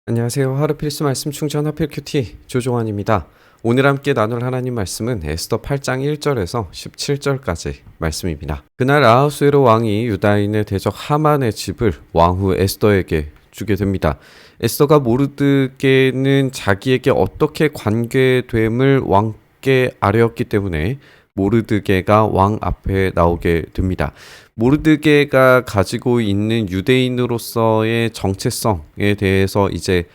안녕하세요. 하루 필수 말씀 충전 하필 큐티 조종환입니다. 오늘 함께 나눌 하나님 말씀은 에스더 8장 1절에서 17절까지 말씀입니다. 그날 아하수에로 왕이 유다인의 대적 하만의 집을 왕후 에스더에게 주게 됩니다. 에스더가 모르드게는 자기에게 어떻게 관계됨을 왕께 아뢰었기 때문에 모르드게가 왕 앞에 나오게 됩니다. 모르드게가 가지고 있는 유대인으로서의 정체성에 대해서 이제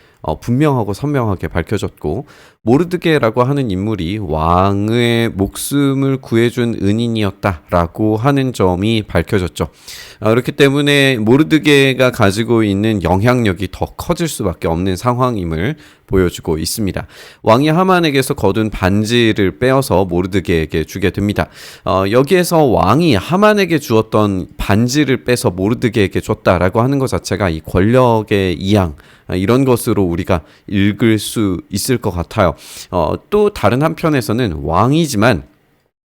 분명하고 선명하게 밝혀졌고, 모르드게라고 하는 인물이 왕의 목숨을 구해준 은인이었다라고 하는 점이 밝혀졌죠. 그렇기 때문에 모르드게가 가지고 있는 영향력이 더 커질 수밖에 없는 상황임을 보여주고 있습니다. 왕이 하만에게서 거둔 반지를 빼어서 모르드게에게 주게 됩니다. 여기에서 왕이 하만에게 주었던 반지를 빼서 모르드게에게 줬다라고 하는 것 자체가 이 권력의 이양, 이런 것으로 우리가 읽을 수 있을 것 같아요. 또 다른 한편에서는 왕이지만,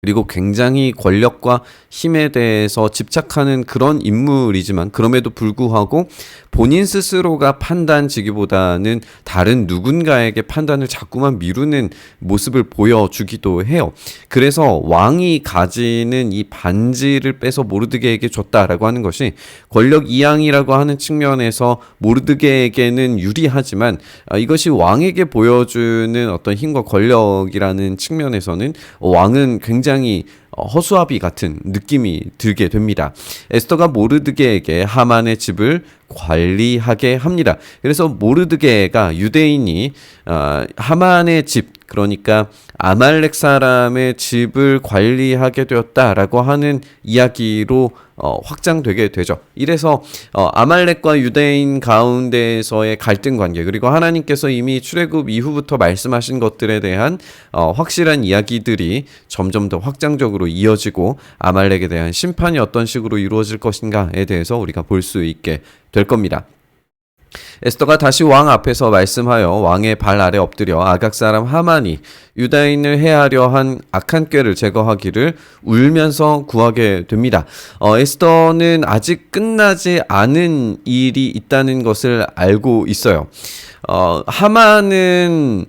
그리고 굉장히 권력과 힘에 대해서 집착하는 그런 인물이지만, 그럼에도 불구하고 본인 스스로가 판단지기보다는 다른 누군가에게 판단을 자꾸만 미루는 모습을 보여주기도 해요. 그래서 왕이 가지는 이 반지를 빼서 모르드게에게 줬다라고 하는 것이 권력 이양이라고 하는 측면에서 모르드게에게는 유리하지만, 이것이 왕에게 보여주는 어떤 힘과 권력이라는 측면에서는 왕은 굉장히 허수아비 같은 느낌이 들게 됩니다. 에스더가 모르드게에게 하만의 집을 관리하게 합니다. 그래서 모르드게가 유대인이 하만의 집, 그러니까 아말렉 사람의 집을 관리하게 되었다라고 하는 이야기로 확장되게 되죠. 이래서 아말렉과 유대인 가운데에서의 갈등 관계, 그리고 하나님께서 이미 출애굽 이후부터 말씀하신 것들에 대한 확실한 이야기들이 점점 더 확장적으로 이어지고, 아말렉에 대한 심판이 어떤 식으로 이루어질 것인가에 대해서 우리가 볼 수 있게 될 겁니다. 에스더가 다시 왕 앞에서 말씀하여 왕의 발 아래 엎드려 아각 사람 하만이 유다인을 해하려 한 악한 꾀를 제거하기를 울면서 구하게 됩니다. 에스더는 아직 끝나지 않은 일이 있다는 것을 알고 있어요. 하만은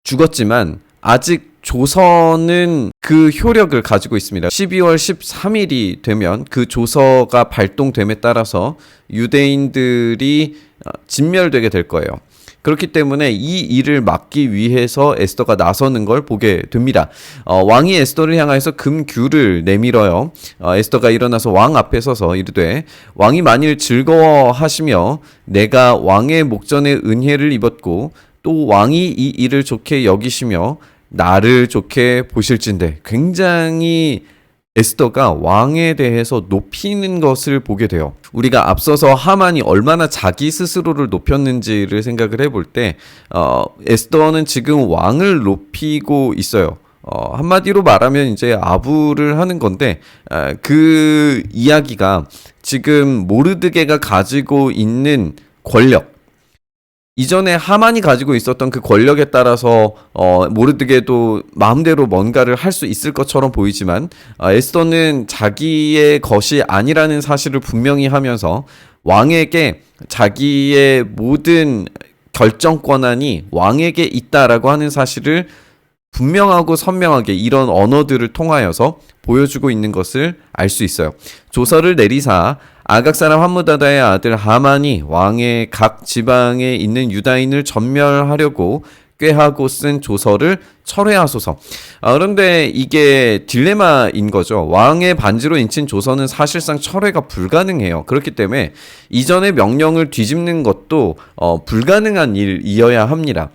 죽었지만 아직 조서는 그 효력을 가지고 있습니다. 12월 13일이 되면 그 조서가 발동됨에 따라서 유대인들이 진멸되게 될 거예요. 그렇기 때문에 이 일을 막기 위해서 에스더가 나서는 걸 보게 됩니다. 왕이 에스더를 향해서 금규를 내밀어요. 에스더가 일어나서 왕 앞에 서서 이르되, 왕이 만일 즐거워하시며 내가 왕의 목전에 은혜를 입었고 또 왕이 이 일을 좋게 여기시며 나를 좋게 보실진대. 굉장히 에스더가 왕에 대해서 높이는 것을 보게 돼요. 우리가 앞서서 하만이 얼마나 자기 스스로를 높였는지를 생각을 해볼 때 에스더는 지금 왕을 높이고 있어요. 한마디로 말하면 이제 아부를 하는 건데, 그 이야기가 지금 모르드게가 가지고 있는 권력, 이전에 하만이 가지고 있었던 그 권력에 따라서 모르드게도 마음대로 뭔가를 할 수 있을 것처럼 보이지만, 에스더는 자기의 것이 아니라는 사실을 분명히 하면서 왕에게 자기의 모든 결정 권한이 왕에게 있다라고 하는 사실을 분명하고 선명하게 이런 언어들을 통하여서 보여주고 있는 것을 알 수 있어요. 조서를 내리사 아각 사람 함무다다의 아들 하만이 왕의 각 지방에 있는 유다인을 전멸하려고 꾀하고 쓴 조서를 철회하소서. 그런데 이게 딜레마인 거죠. 왕의 반지로 인친 조서는 사실상 철회가 불가능해요. 그렇기 때문에 이전의 명령을 뒤집는 것도 불가능한 일이어야 합니다.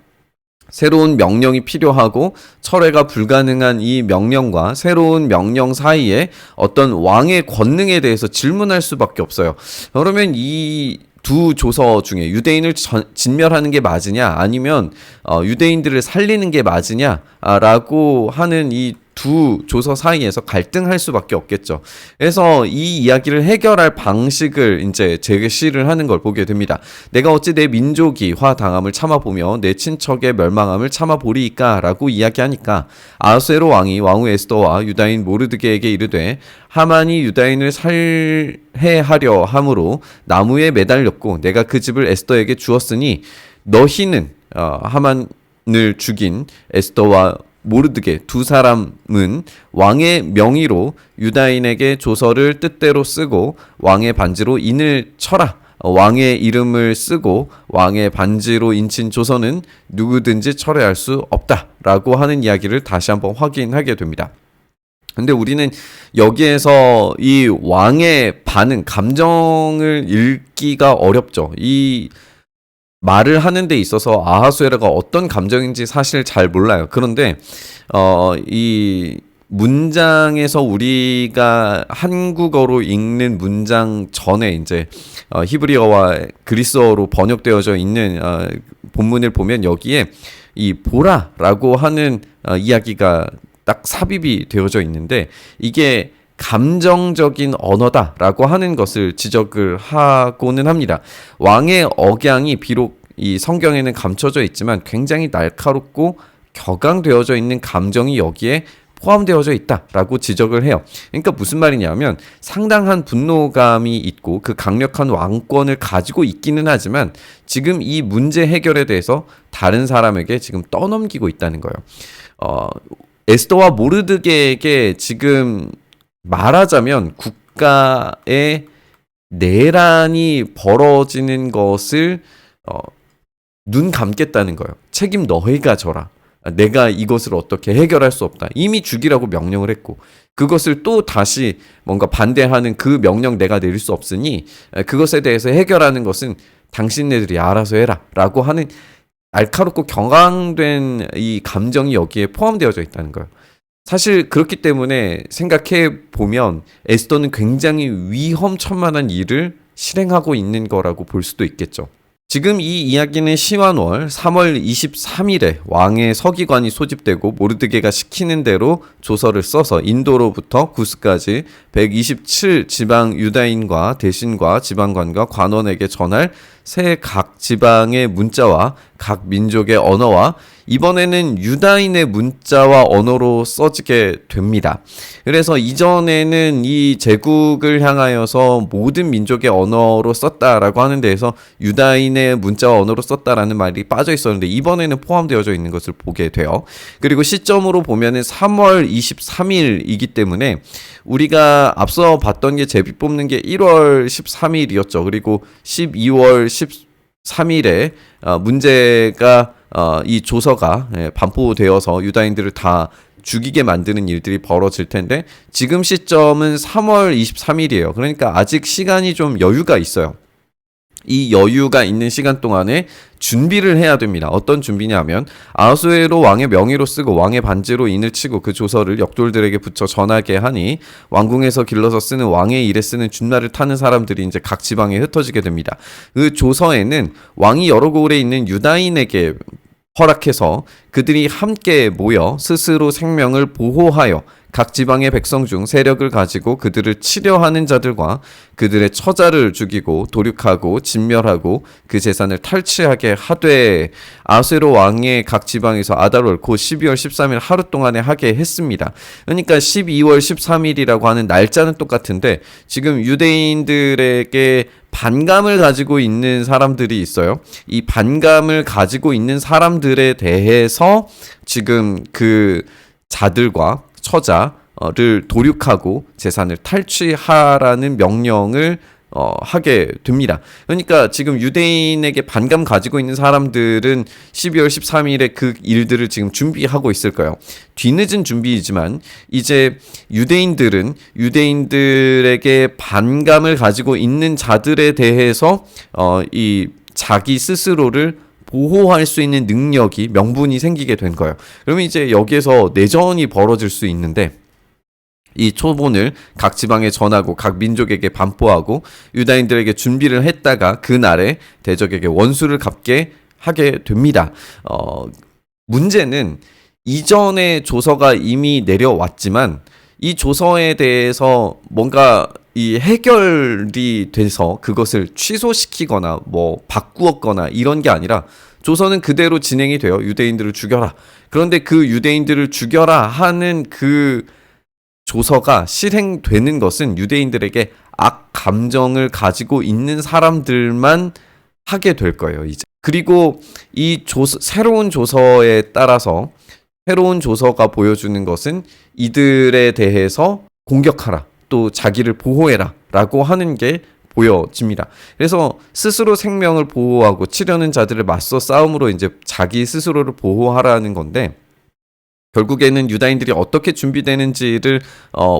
새로운 명령이 필요하고 철회가 불가능한 이 명령과 새로운 명령 사이에 어떤 왕의 권능에 대해서 질문할 수밖에 없어요. 그러면 이 두 조서 중에 유대인을 진멸하는 게 맞으냐, 아니면 유대인들을 살리는 게 맞으냐라고 하는 이 두 조서 사이에서 갈등할 수밖에 없겠죠. 그래서 이 이야기를 해결할 방식을 이제 제시를 하는 걸 보게 됩니다. 내가 어찌 내 민족이 화당함을 참아보며 내 친척의 멸망함을 참아보리이까 라고 이야기하니까, 아하수에로 왕이 왕후 에스더와 유다인 모르드게에게 이르되, 하만이 유다인을 살해하려 함으로 나무에 매달렸고 내가 그 집을 에스더에게 주었으니 너희는 하만을 죽인 에스더와 모르드게 두 사람은 왕의 명의로 유다인에게 조서를 뜻대로 쓰고 왕의 반지로 인을 쳐라. 왕의 이름을 쓰고 왕의 반지로 인친 조서는 누구든지 철회할 수 없다라고 하는 이야기를 다시 한번 확인하게 됩니다. 근데 우리는 여기에서 이 왕의 반응, 감정을 읽기가 어렵죠. 이 말을 하는 데 있어서 아하수에라가 어떤 감정인지 사실 잘 몰라요. 그런데 이 문장에서 우리가 한국어로 읽는 문장 전에 이제 히브리어와 그리스어로 번역되어져 있는 본문을 보면 여기에 이 보라라고 하는 이야기가 딱 삽입이 되어져 있는데 이게 감정적인 언어다라고 하는 것을 지적을 하고는 합니다. 왕의 억양이 비록 이 성경에는 감춰져 있지만 굉장히 날카롭고 격앙되어져 있는 감정이 여기에 포함되어져 있다라고 지적을 해요. 그러니까 무슨 말이냐면 상당한 분노감이 있고 그 강력한 왕권을 가지고 있기는 하지만 지금 이 문제 해결에 대해서 다른 사람에게 지금 떠넘기고 있다는 거예요. 에스더와 모르드게에게 지금 말하자면 국가의 내란이 벌어지는 것을 눈 감겠다는 거예요. 책임 너희가 져라. 내가 이것을 어떻게 해결할 수 없다. 이미 죽이라고 명령을 했고 그것을 또 다시 뭔가 반대하는 그 명령 내가 내릴 수 없으니 그것에 대해서 해결하는 것은 당신네들이 알아서 해라 라고 하는 날카롭고 경황된 이 감정이 여기에 포함되어져 있다는 거예요. 사실 그렇기 때문에 생각해 보면 에스더는 굉장히 위험천만한 일을 실행하고 있는 거라고 볼 수도 있겠죠. 지금 이 이야기는 시완월 3월 23일에 왕의 서기관이 소집되고 모르드게가 시키는 대로 조서를 써서 인도로부터 구스까지 127 지방 유다인과 대신과 지방관과 관원에게 전할 새 각 지방의 문자와 각 민족의 언어와 이번에는 유다인의 문자와 언어로 써지게 됩니다. 그래서 이전에는 이 제국을 향하여서 모든 민족의 언어로 썼다라고 하는 데에서 유다인의 문자와 언어로 썼다라는 말이 빠져 있었는데 이번에는 포함되어져 있는 것을 보게 돼요. 그리고 시점으로 보면은 3월 23일이기 때문에 우리가 앞서 봤던 게 제비 뽑는 게 1월 13일이었죠. 그리고 12월 13일에 문제가 이 조서가 반포되어서 유다인들을 다 죽이게 만드는 일들이 벌어질 텐데 지금 시점은 3월 23일이에요. 그러니까 아직 시간이 좀 여유가 있어요. 이 여유가 있는 시간 동안에 준비를 해야 됩니다. 어떤 준비냐면 아하수에로 왕의 명의로 쓰고 왕의 반지로 인을 치고 그 조서를 역돌들에게 붙여 전하게 하니 왕궁에서 길러서 쓰는 왕의 일에 쓰는 준말을 타는 사람들이 이제 각 지방에 흩어지게 됩니다. 그 조서에는 왕이 여러 고을에 있는 유다인에게 허락해서 그들이 함께 모여 스스로 생명을 보호하여 각 지방의 백성 중 세력을 가지고 그들을 치려하는 자들과 그들의 처자를 죽이고 도륙하고 진멸하고 그 재산을 탈취하게 하되 아하수에로 왕의 각 지방에서 아달월 곧 12월 13일 하루 동안에 하게 했습니다. 그러니까 12월 13일이라고 하는 날짜는 똑같은데 지금 유대인들에게 반감을 가지고 있는 사람들이 있어요. 이 반감을 가지고 있는 사람들에 대해서 지금 그 자들과 처자를 도륙하고 재산을 탈취하라는 명령을 하게 됩니다. 그러니까 지금 유대인에게 반감 가지고 있는 사람들은 12월 13일에 그 일들을 지금 준비하고 있을 거예요. 뒤늦은 준비이지만 이제 유대인들은 유대인들에게 반감을 가지고 있는 자들에 대해서 이 자기 스스로를 보호할 수 있는 능력이 명분이 생기게 된 거예요. 그러면 이제 여기에서 내전이 벌어질 수 있는데 이 초본을 각 지방에 전하고 각 민족에게 반포하고 유다인들에게 준비를 했다가 그날에 대적에게 원수를 갚게 하게 됩니다. 문제는 이전에 조서가 이미 내려왔지만 이 조서에 대해서 뭔가 이 해결이 돼서 그것을 취소시키거나 뭐 바꾸었거나 이런 게 아니라 조서는 그대로 진행이 돼요. 유대인들을 죽여라. 그런데 그 유대인들을 죽여라 하는 그 조서가 실행되는 것은 유대인들에게 악 감정을 가지고 있는 사람들만 하게 될 거예요, 이제. 그리고 이 새로운 조서에 따라서 새로운 조서가 보여주는 것은 이들에 대해서 공격하라, 또 자기를 보호해라 라고 하는 게 보여집니다. 그래서 스스로 생명을 보호하고 치려는 자들을 맞서 싸움으로 이제 자기 스스로를 보호하라는 건데, 결국에는 유다인들이 어떻게 준비되는지를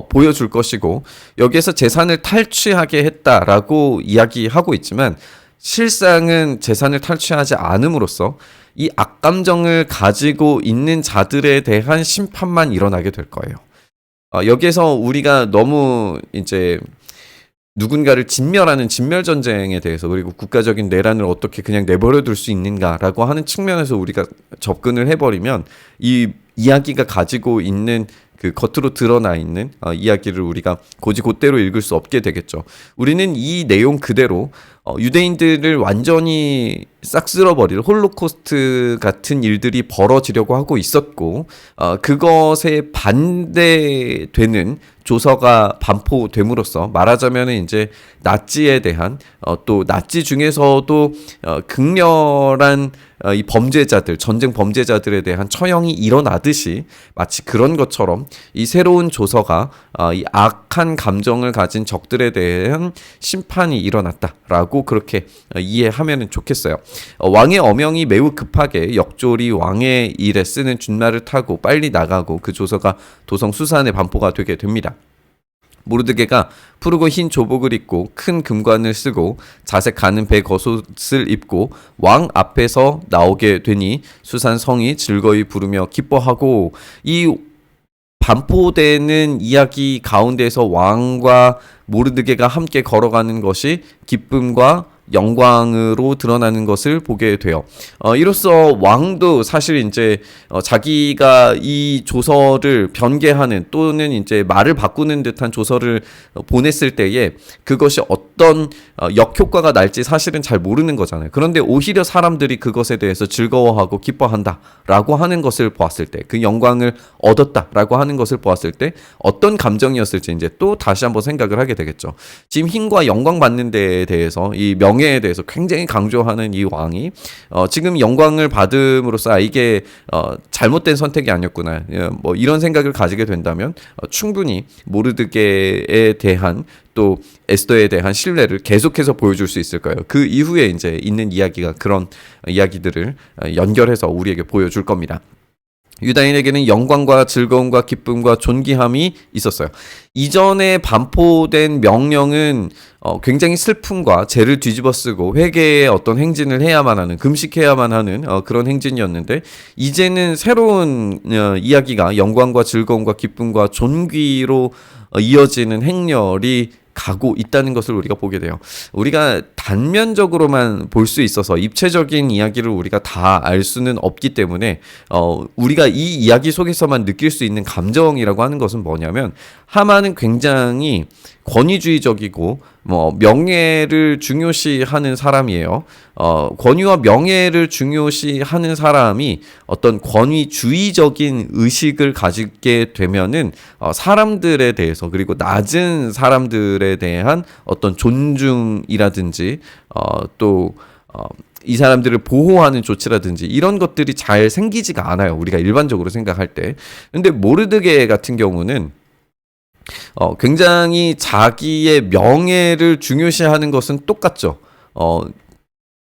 보여줄 것이고, 여기에서 재산을 탈취하게 했다라고 이야기하고 있지만 실상은 재산을 탈취하지 않음으로써 이 악감정을 가지고 있는 자들에 대한 심판만 일어나게 될 거예요. 여기에서 우리가 너무 이제 누군가를 진멸하는 진멸전쟁에 대해서, 그리고 국가적인 내란을 어떻게 그냥 내버려 둘 수 있는가라고 하는 측면에서 우리가 접근을 해버리면 이 이야기가 가지고 있는 그 겉으로 드러나 있는 이야기를 우리가 곧대로 읽을 수 없게 되겠죠. 우리는 이 내용 그대로 유대인들을 완전히 싹 쓸어버릴 홀로코스트 같은 일들이 벌어지려고 하고 있었고, 그것에 반대되는 조서가 반포됨으로써 말하자면 이제 나치에 대한 또 나치 중에서도 극렬한 이 범죄자들, 전쟁 범죄자들에 대한 처형이 일어나듯이 마치 그런 것처럼 이 새로운 조서가 이 악한 감정을 가진 적들에 대한 심판이 일어났다라고 그렇게 이해하면 좋겠어요. 왕의 어명이 매우 급하게 역졸이 왕의 일에 쓰는 준말을 타고 빨리 나가고 그 조서가 도성 수산에 반포가 되게 됩니다. 모르드게가 푸르고 흰 조복을 입고 큰 금관을 쓰고 자색 가는 배 겉옷을 입고 왕 앞에서 나오게 되니 수산 성이 즐거이 부르며 기뻐하고, 이 반포되는 이야기 가운데서 왕과 모르드게가 함께 걸어가는 것이 기쁨과 영광으로 드러나는 것을 보게 돼요. 이로써 왕도 사실 이제 자기가 이 조서를 변개하는 또는 이제 말을 바꾸는 듯한 조서를 보냈을 때에 그것이 어떤 역효과가 날지 사실은 잘 모르는 거잖아요. 그런데 오히려 사람들이 그것에 대해서 즐거워하고 기뻐한다라고 하는 것을 보았을 때, 그 영광을 얻었다라고 하는 것을 보았을 때 어떤 감정이었을지 이제 또 다시 한번 생각을 하게 되겠죠. 지금 힘과 영광 받는 데에 대해서, 이 명예에 대해서 굉장히 강조하는 이 왕이 지금 영광을 받음으로써 이게 잘못된 선택이 아니었구나, 뭐 이런 생각을 가지게 된다면 충분히 모르드게에 대한 또 에스더에 대한 신뢰를 계속해서 보여줄 수 있을 거예요. 그 이후에 이제 있는 이야기가 그런 이야기들을 연결해서 우리에게 보여줄 겁니다. 유다인에게는 영광과 즐거움과 기쁨과 존귀함이 있었어요. 이전에 반포된 명령은 굉장히 슬픔과 죄를 뒤집어쓰고 회개의 어떤 행진을 해야만 하는, 금식해야만 하는 그런 행진이었는데, 이제는 새로운 이야기가 영광과 즐거움과 기쁨과 존귀로 이어지는 행렬이 가고 있다는 것을 우리가 보게 돼요. 우리가 단면적으로만 볼 수 있어서 입체적인 이야기를 우리가 다 알 수는 없기 때문에 우리가 이 이야기 속에서만 느낄 수 있는 감정이라고 하는 것은 뭐냐면, 하만은 굉장히 권위주의적이고 명예를 중요시하는 사람이에요. 권위와 명예를 중요시하는 사람이 어떤 권위주의적인 의식을 가지게 되면은 사람들에 대해서, 그리고 낮은 사람들에 대한 어떤 존중이라든지 또 이 사람들을 보호하는 조치라든지 이런 것들이 잘 생기지가 않아요, 우리가 일반적으로 생각할 때. 근데 모르드게 같은 경우는 굉장히 자기의 명예를 중요시하는 것은 똑같죠.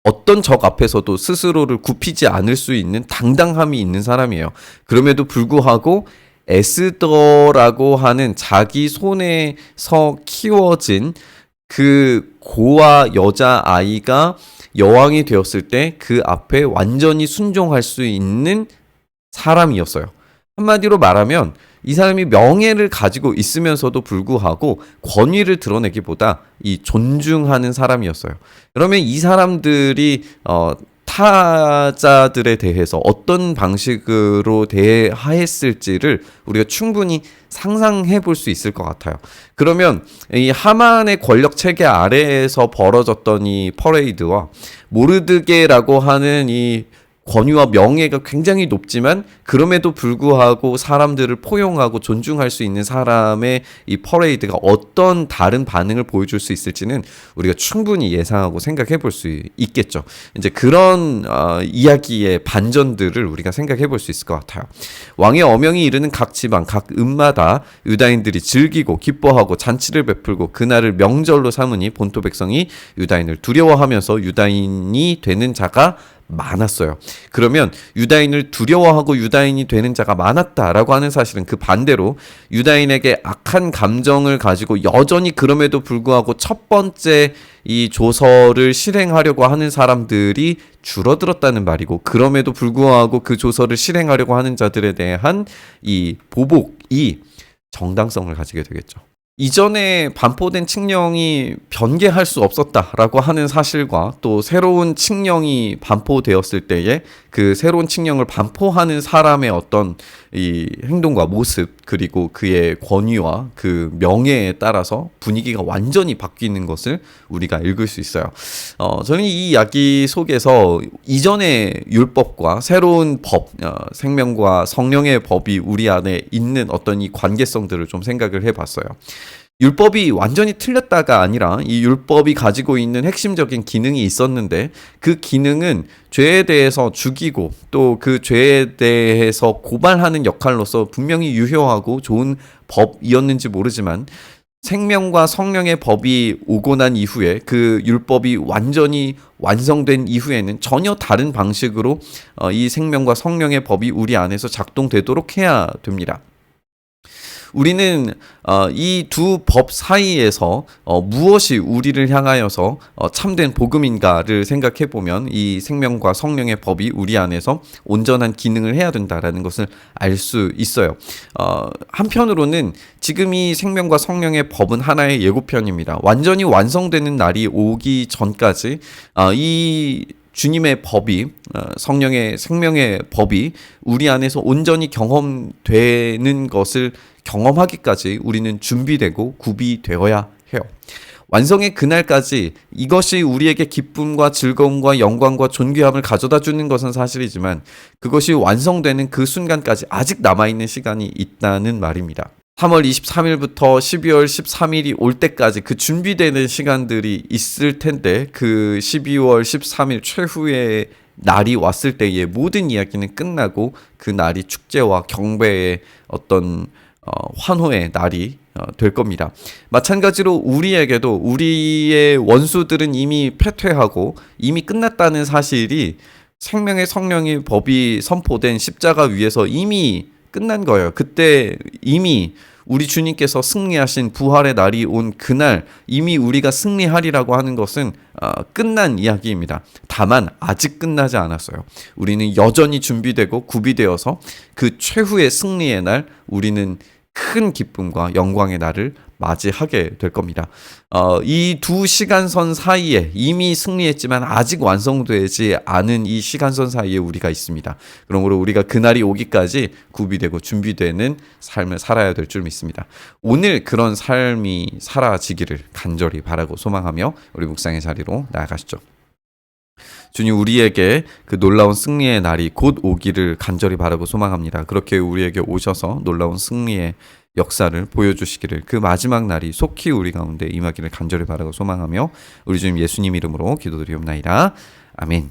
어떤 적 앞에서도 스스로를 굽히지 않을 수 있는 당당함이 있는 사람이에요. 그럼에도 불구하고 에스더라고 하는 자기 손에서 키워진 그 고아 여자아이가 여왕이 되었을 때 그 앞에 완전히 순종할 수 있는 사람이었어요. 한마디로 말하면 이 사람이 명예를 가지고 있으면서도 불구하고 권위를 드러내기보다 이 존중하는 사람이었어요. 그러면 이 사람들이 타자들에 대해서 어떤 방식으로 대하했을지를 우리가 충분히 상상해 볼 수 있을 것 같아요. 그러면 이 하만의 권력 체계 아래에서 벌어졌던 이 퍼레이드와 모르드게라고 하는 이 권위와 명예가 굉장히 높지만 그럼에도 불구하고 사람들을 포용하고 존중할 수 있는 사람의 이 퍼레이드가 어떤 다른 반응을 보여줄 수 있을지는 우리가 충분히 예상하고 생각해 볼 수 있겠죠. 이제 그런 이야기의 반전들을 우리가 생각해 볼 수 있을 것 같아요. 왕의 어명이 이르는 각 지방, 각 읍마다 유다인들이 즐기고 기뻐하고 잔치를 베풀고 그날을 명절로 삼으니 본토 백성이 유다인을 두려워하면서 유다인이 되는 자가 많았어요. 그러면 유다인을 두려워하고 유다인이 되는 자가 많았다라고 하는 사실은 그 반대로 유다인에게 악한 감정을 가지고 여전히 그럼에도 불구하고 첫 번째 이 조서를 실행하려고 하는 사람들이 줄어들었다는 말이고, 그럼에도 불구하고 그 조서를 실행하려고 하는 자들에 대한 이 보복이 정당성을 가지게 되겠죠. 이전에 반포된 칙령이 변개할 수 없었다라고 하는 사실과 또 새로운 칙령이 반포되었을 때에 그 새로운 칙령을 반포하는 사람의 어떤 이 행동과 모습, 그리고 그의 권위와 그 명예에 따라서 분위기가 완전히 바뀌는 것을 우리가 읽을 수 있어요. 저는 이 이야기 속에서 이전의 율법과 새로운 법, 생명과 성령의 법이 우리 안에 있는 어떤 이 관계성들을 좀 생각을 해봤어요. 율법이 완전히 틀렸다가 아니라 이 율법이 가지고 있는 핵심적인 기능이 있었는데 그 기능은 죄에 대해서 죽이고 또 그 죄에 대해서 고발하는 역할로서 분명히 유효하고 좋은 법이었는지 모르지만 생명과 성령의 법이 오고 난 이후에 그 율법이 완전히 완성된 이후에는 전혀 다른 방식으로 이 생명과 성령의 법이 우리 안에서 작동되도록 해야 됩니다. 우리는 이 두 법 사이에서 무엇이 우리를 향하여서 참된 복음인가를 생각해 보면 이 생명과 성령의 법이 우리 안에서 온전한 기능을 해야 된다라는 것을 알 수 있어요. 한편으로는 지금 이 생명과 성령의 법은 하나의 예고편입니다. 완전히 완성되는 날이 오기 전까지 이 주님의 법이, 성령의 생명의 법이 우리 안에서 온전히 경험되는 것을 경험하기까지 우리는 준비되고 구비되어야 해요. 완성의 그날까지 이것이 우리에게 기쁨과 즐거움과 영광과 존귀함을 가져다 주는 것은 사실이지만 그것이 완성되는 그 순간까지 아직 남아있는 시간이 있다는 말입니다. 3월 23일부터 12월 13일이 올 때까지 그 준비되는 시간들이 있을 텐데 그 12월 13일 최후의 날이 왔을 때의 모든 이야기는 끝나고 그 날이 축제와 경배의 어떤 환호의 날이 될 겁니다. 마찬가지로 우리에게도 우리의 원수들은 이미 패퇴하고 이미 끝났다는 사실이 생명의 성령의 법이 선포된 십자가 위에서 이미 끝난 거예요. 그때 이미 우리 주님께서 승리하신 부활의 날이 온 그날 이미 우리가 승리하리라고 하는 것은 끝난 이야기입니다. 다만 아직 끝나지 않았어요. 우리는 여전히 준비되고 구비되어서 그 최후의 승리의 날 우리는 큰 기쁨과 영광의 날을 맞이하게 될 겁니다. 이 두 시간선 사이에 이미 승리했지만 아직 완성되지 않은 이 시간선 사이에 우리가 있습니다. 그러므로 우리가 그날이 오기까지 구비되고 준비되는 삶을 살아야 될 줄 믿습니다. 오늘 그런 삶이 사라지기를 간절히 바라고 소망하며 우리 묵상의 자리로 나아가시죠. 주님, 우리에게 그 놀라운 승리의 날이 곧 오기를 간절히 바라고 소망합니다. 그렇게 우리에게 오셔서 놀라운 승리의 역사를 보여주시기를, 그 마지막 날이 속히 우리 가운데 임하기를 간절히 바라고 소망하며 우리 주님 예수님 이름으로 기도드리옵나이다. 아멘.